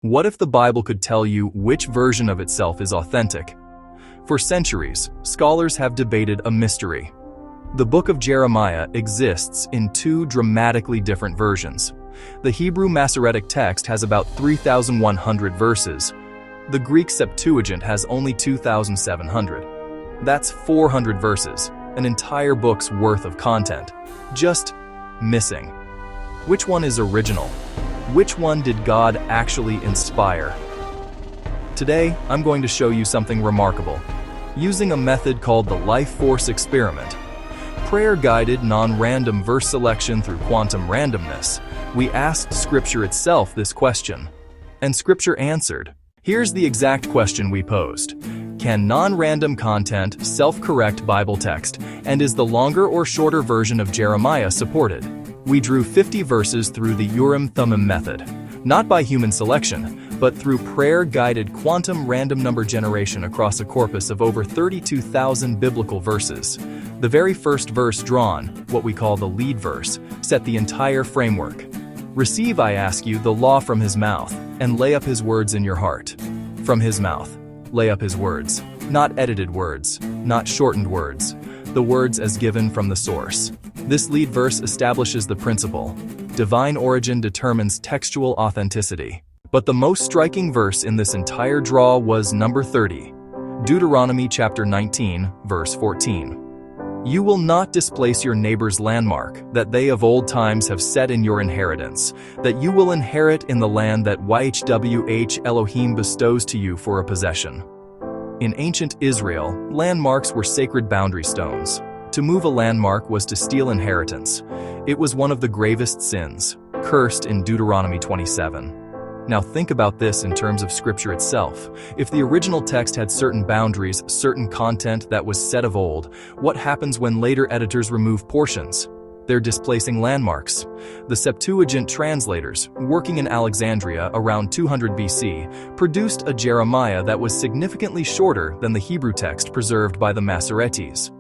What if the Bible could tell you which version of itself is authentic? For centuries, scholars have debated a mystery. The book of Jeremiah exists in two dramatically different versions. The Hebrew Masoretic text has about 3,100 verses. The Greek Septuagint has only 2,700. That's 400 verses, an entire book's worth of content, just missing. Which one is original? Which one did God actually inspire? Today, I'm going to show you something remarkable. Using a method called the Life Force Experiment, prayer-guided non-random verse selection through quantum randomness, we asked Scripture itself this question. And Scripture answered. Here's the exact question we posed. Can non-random content self-correct Bible text, and is the longer or shorter version of Jeremiah supported? We drew 50 verses through the Urim-Thummim method, not by human selection, but through prayer-guided quantum random number generation across a corpus of over 32,000 biblical verses. The very first verse drawn, what we call the lead verse, set the entire framework. Receive, I ask you, the law from his mouth, and lay up his words in your heart. From his mouth, lay up his words, not edited words, not shortened words, the words as given from the source. This lead verse establishes the principle. Divine origin determines textual authenticity. But the most striking verse in this entire draw was number 30, Deuteronomy chapter 19, verse 14. You will not displace your neighbor's landmark that they of old times have set in your inheritance, that you will inherit in the land that YHWH Elohim bestows to you for a possession. In ancient Israel, landmarks were sacred boundary stones. To move a landmark was to steal inheritance. It was one of the gravest sins, cursed in Deuteronomy 27. Now think about this in terms of Scripture itself. If the original text had certain boundaries, certain content that was set of old, what happens when later editors remove portions? They're displacing landmarks. The Septuagint translators, working in Alexandria around 200 BC, produced a Jeremiah that was significantly shorter than the Hebrew text preserved by the Masoretes.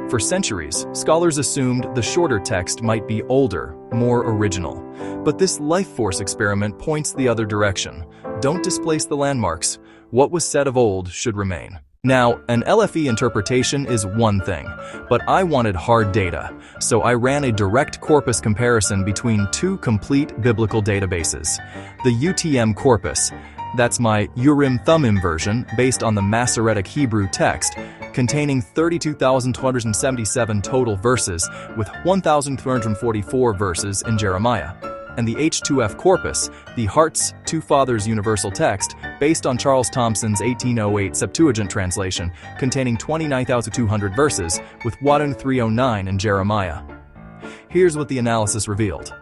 For centuries, scholars assumed the shorter text might be older, more original. But this life force experiment points the other direction. Don't displace the landmarks. What was said of old should remain. Now, an LFE interpretation is one thing, but I wanted hard data, so I ran a direct corpus comparison between two complete biblical databases. The UTM corpus, that's my Urim-Thummim version based on the Masoretic Hebrew text, containing 32,277 total verses with 1,344 verses in Jeremiah, and the H2F corpus, the Hart's Two Fathers Universal Text, based on Charles Thomson's 1808 Septuagint translation, containing 29,200 verses with 1,309 in Jeremiah. Here's what the analysis revealed.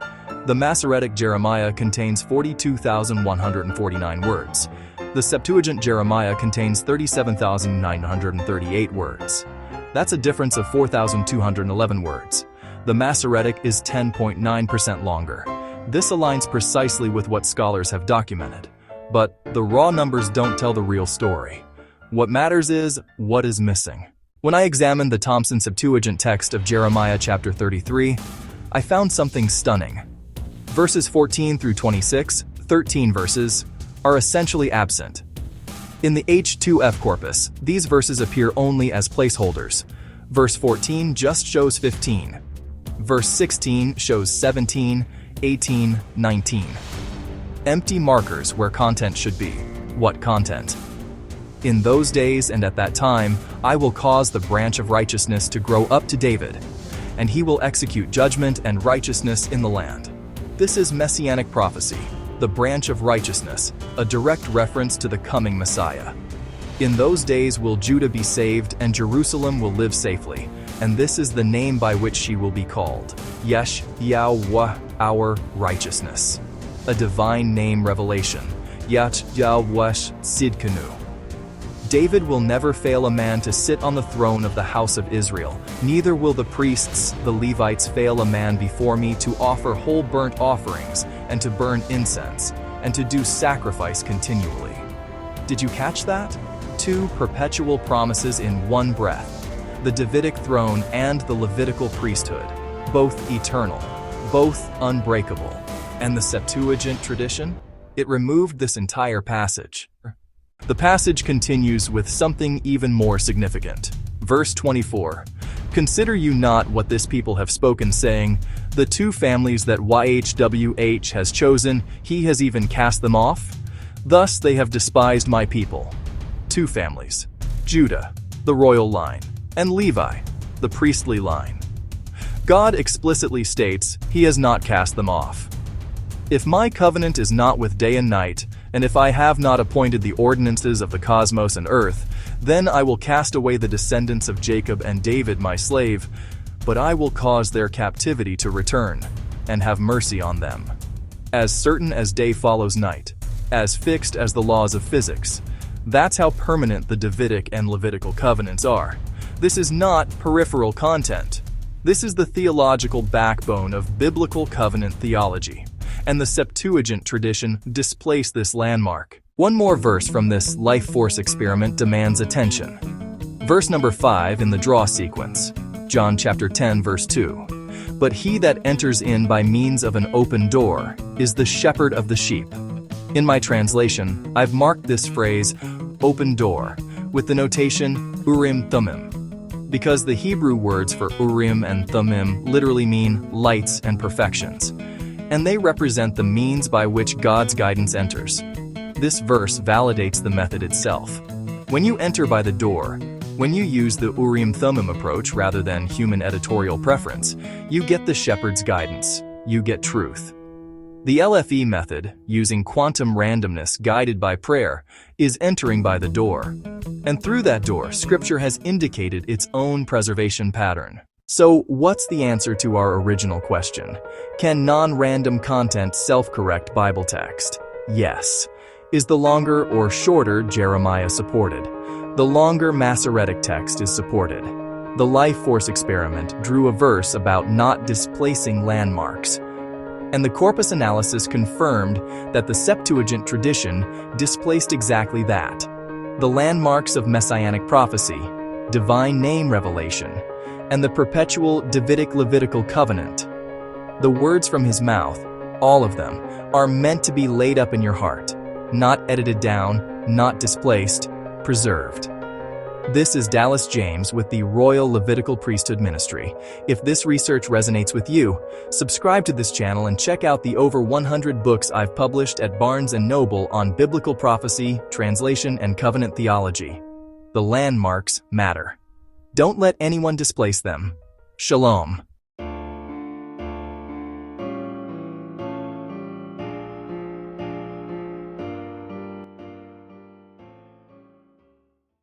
The Masoretic Jeremiah contains 42,149 words. The Septuagint Jeremiah contains 37,938 words. That's a difference of 4,211 words. The Masoretic is 10.9% longer. This aligns precisely with what scholars have documented. But the raw numbers don't tell the real story. What matters is what is missing. When I examined the Thomson Septuagint text of Jeremiah chapter 33, I found something stunning. Verses 14 through 26, 13 verses, are essentially absent. In the H2F corpus, these verses appear only as placeholders. Verse 14 just shows 15. Verse 16 shows 17, 18, 19. Empty markers where content should be. What content? In those days and at that time, I will cause the branch of righteousness to grow up to David, and he will execute judgment and righteousness in the land. This is messianic prophecy, the branch of righteousness, a direct reference to the coming Messiah. In those days will Judah be saved and Jerusalem will live safely, and this is the name by which she will be called, Yesh Yahweh, our righteousness. A divine name revelation, Yat Yahweh Sidkenu. David will never fail a man to sit on the throne of the house of Israel, neither will the priests, the Levites, fail a man before me to offer whole burnt offerings, and to burn incense, and to do sacrifice continually. Did you catch that? Two perpetual promises in one breath. The Davidic throne and the Levitical priesthood, both eternal, both unbreakable. And the Septuagint tradition? It removed this entire passage. The passage continues with something even more significant. Verse 24. Consider you not what this people have spoken, saying, the two families that YHWH has chosen, he has even cast them off? Thus they have despised my people. Two families, Judah, the royal line, and Levi, the priestly line. God explicitly states he has not cast them off. If my covenant is not with day and night, and if I have not appointed the ordinances of the cosmos and earth, then I will cast away the descendants of Jacob and David my slave, but I will cause their captivity to return, and have mercy on them. As certain as day follows night, as fixed as the laws of physics. That's how permanent the Davidic and Levitical covenants are. This is not peripheral content. This is the theological backbone of biblical covenant theology, and the Septuagint tradition displaced this landmark. One more verse from this life force experiment demands attention. Verse number 5 in the draw sequence, John chapter 10 verse 2. But he that enters in by means of an open door is the shepherd of the sheep. In my translation, I've marked this phrase, open door, with the notation Urim Thummim, because the Hebrew words for Urim and Thummim literally mean lights and perfections, and they represent the means by which God's guidance enters. This verse validates the method itself. When you enter by the door, when you use the Urim Thummim approach rather than human editorial preference, you get the shepherd's guidance, you get truth. The LFE method, using quantum randomness guided by prayer, is entering by the door. And through that door, Scripture has indicated its own preservation pattern. So, what's the answer to our original question? Can non-random content self-correct Bible text? Yes. Is the longer or shorter Jeremiah supported? The longer Masoretic text is supported. The Life Force experiment drew a verse about not displacing landmarks. And the corpus analysis confirmed that the Septuagint tradition displaced exactly that. The landmarks of messianic prophecy, divine name revelation, and the perpetual Davidic-Levitical covenant. The words from his mouth, all of them, are meant to be laid up in your heart, not edited down, not displaced, preserved. This is Dallas James with the Royal Levitical Priesthood Ministry. If this research resonates with you, subscribe to this channel and check out the over 100 books I've published at Barnes & Noble on biblical prophecy, translation, and covenant theology. The landmarks matter. Don't let anyone displace them. Shalom.